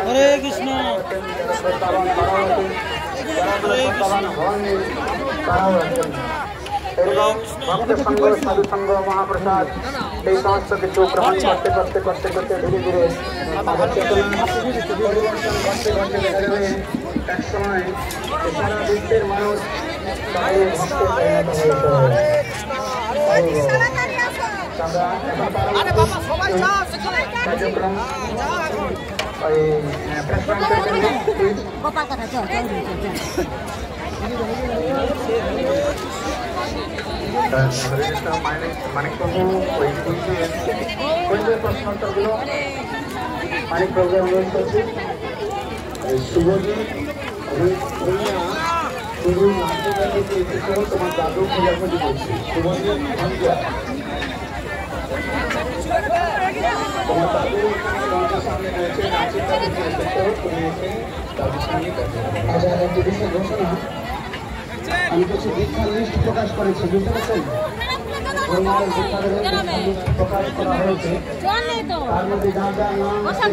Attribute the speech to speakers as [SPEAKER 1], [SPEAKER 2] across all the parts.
[SPEAKER 1] हरे कृष्ण
[SPEAKER 2] भक्त संग साधु संग महाप्रसाद এই সমস্ত কিছু গ্রহণ করতে করতে করতে করতে ধীরে ধীরে এক সময় সারা বিশ্বের মানুষ কার্যক্রম মানিক প্রভু প্রশ্নোত্তরগুলো মানিক প্রভু অনুরোধ করছি। শুভজিৎ শুধু নাচতে গাইতে এসেছ তোমার দাদু খোঁজাখুঁজি করছি। শুভজিৎ তোমার দাদু তোমাদের সামনে রয়েছে, নাচের গাইতে এসেছ, তুমি এসে দাদুর সঙ্গে আচ্ছা একটি বিশেষ ঘোষণা, আমি কিছু দীক্ষার লিস্ট প্রকাশ করেছি, বুঝতে পারছেন? প্রকাশ করা হয়েছে, তার মধ্যে যার যার নাম আসেন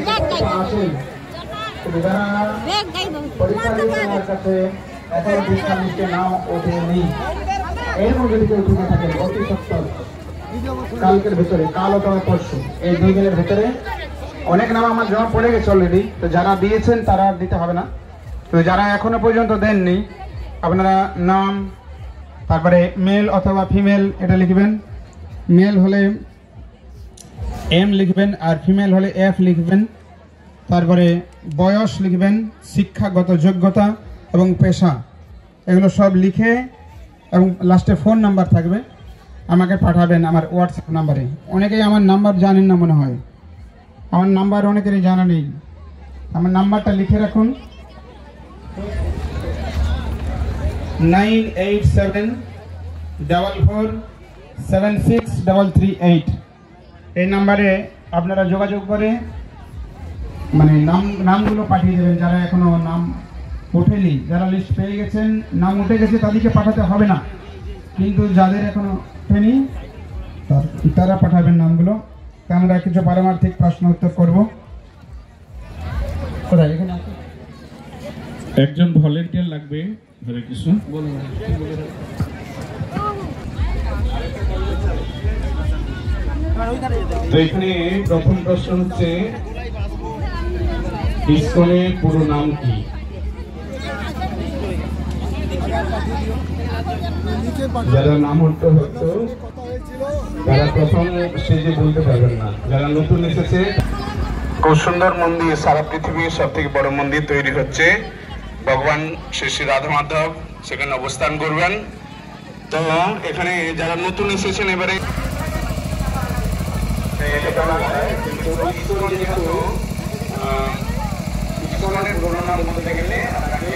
[SPEAKER 2] যারা পরীক্ষার কাছে এখনো দীক্ষার লিস্টে নাম ওঠেনি, এর মধ্যে যদি কেউ ঢুকে থাকেন অতি সত্তর কালকের ভেতরে, কাল অথবা পরশু এই 2 দিনের ভেতরে, অনেক নাম আমার জমা পড়ে গেছে অলরেডি, তো যারা দিয়েছেন তারা দিতে হবে না, তো যারা এখনো পর্যন্ত দেননি আপনারা নাম, তারপরে মেল অথবা ফিমেল এটা লিখবেন, মেল হলে এম লিখবেন আর ফিমেল হলে এফ লিখবেন, তারপরে বয়স লিখবেন, শিক্ষাগত যোগ্যতা এবং পেশা এগুলো সব লিখে এবং লাস্টে ফোন নাম্বার থাকবে, আমাকে পাঠাবেন আমার হোয়াটসঅ্যাপ নাম্বারে। অনেকেই আমার নাম্বার জানেন না মনে হয়, আমার নাম্বার অনেকেরই জানা নেই, আমার নাম্বারটা লিখে রাখুন 9874476338। এই নাম্বারে আপনারা যোগাযোগ করে মানে নামগুলো পাঠিয়ে দেবেন, যারা এখনো নাম ওঠেনি, যারা লিস্ট পেয়ে গেছেন নাম উঠে গেছে তাদেরকে পাঠাতে হবে না, কিন্তু যাদের এখনো ওঠেনি তারা পাঠাবেন নামগুলো। আমরা কিছু পারমার্থিক প্রশ্ন উত্তর করবো। কোথায় এখানে
[SPEAKER 3] একজন ভলেন্টিয়ার লাগবে। হরে কৃষ্ণ। তো এখানে প্রথম প্রশ্ন হচ্ছে ইসকনের পুরো নাম কি? যারা নাম উঠতে হতো তারা প্রথম স্টেজে বলতে পারবেন না, যারা নতুন এসেছে।
[SPEAKER 2] খুব সুন্দর মন্দির, সারা পৃথিবীর সব থেকে বড় মন্দির তৈরি হচ্ছে, ভগবান শ্রী শ্রী রাধা মাধব সেখানে অবস্থান করবেন। তো এখানে যারা নতুন এসেছেন এবারে ইসকনের গণনা বলতে গেলে আপনাকে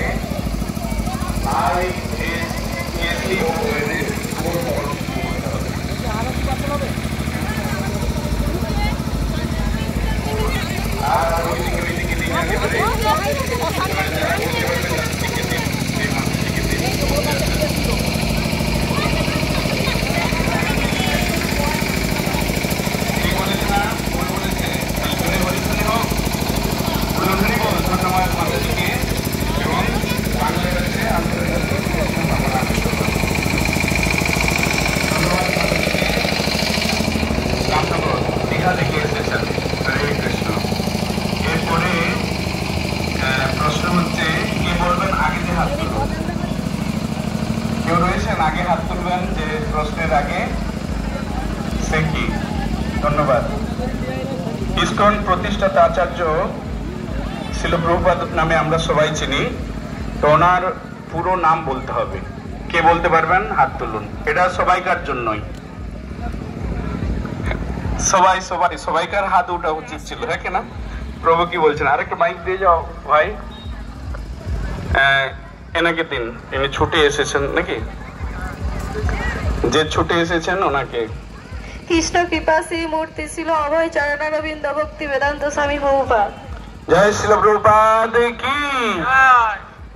[SPEAKER 2] আগে হাত তুলবেন যে প্রশ্নের আগে সে কি। ধন্যবাদ। ইসকন প্রতিষ্ঠাতা আচার্য শিল প্রভুপাদ নামে আমরা সবাই চিনি, তো ওনার পুরো নাম বলতে হবে। কে বলতে পারবেন হাত তুলুন, এটা সবাইকার জন্যই, সবাইকার হাত ওঠা উচিত ছিল, হ্যাঁ কেনা? প্রভু কি বলছেন? আরেকটা মাইক দিয়ে যাও ভাই, এনাকে দিন, ইনি ছুটে এসেছেন নাকি? যে ছুটে এসেছেন ওনাকে।
[SPEAKER 4] কৃষ্ণ কৃপা শ্রী মূর্তি ছিল অভয় চরণারবিন্দ ভক্তি বেদান্ত স্বামী প্রভুপাদ।
[SPEAKER 2] জয় শিল প্রভুপাদ কি।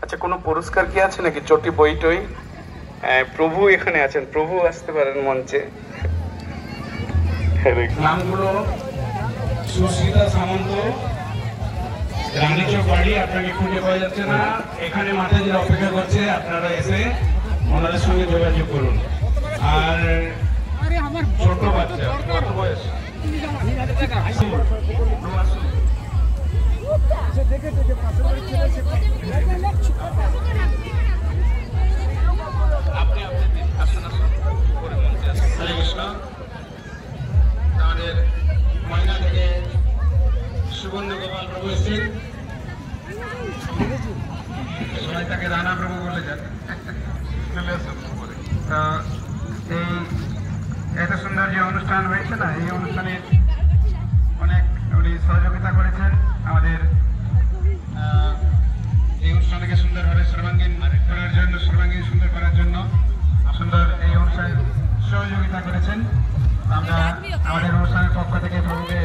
[SPEAKER 2] আচ্ছা, কোনো পুরস্কার কি আছে নাকি? চটি বই টই? প্রভু এখানে আছেন, প্রভু আসতে পারেন মঞ্চে।
[SPEAKER 3] নামগুলো সুস্মিতা সামন্ত, রানীচক বাড়ি, আপনাকে খুঁজে পাওয়া যাচ্ছে না। এখানে মাতাজিরা অপেক্ষা করছে, আপনারা এসে ওনাদের সঙ্গে যোগাযোগ করুন। আর ছোট বাচ্চা, কত বয়স? আমাদের ময়না থেকে সুগন্ধ গোপাল প্রভু এসেছেন, সবাই তাকে রানা প্রভু বলে যান। এই এত সুন্দর যে অনুষ্ঠান হয়েছে না, এই অনুষ্ঠানে অনেক উনি সহযোগিতা করেছেন আমাদের এই অনুষ্ঠানকে সুন্দরভাবে সর্বাঙ্গীন করার জন্য, সর্বাঙ্গীন সুন্দর করার জন্য সুন্দর এই অনুষ্ঠানে সহযোগিতা করেছেন। আমরা আমাদের অনুষ্ঠানের পক্ষ থেকে প্রভুকে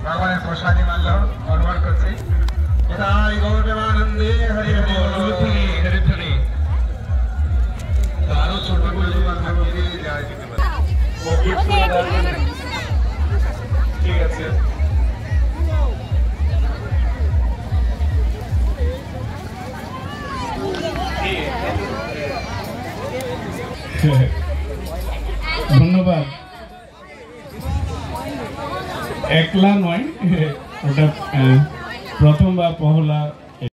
[SPEAKER 3] ভগবানের প্রসাদী মাল্য অর্পণ করছি। এটাই গৌরবানন্দে হরি হরি হরি হরি। আরো ছোট ঠিক আছে। ধন্যবাদ। একলা নয়, ওটা প্রথম বা পহলা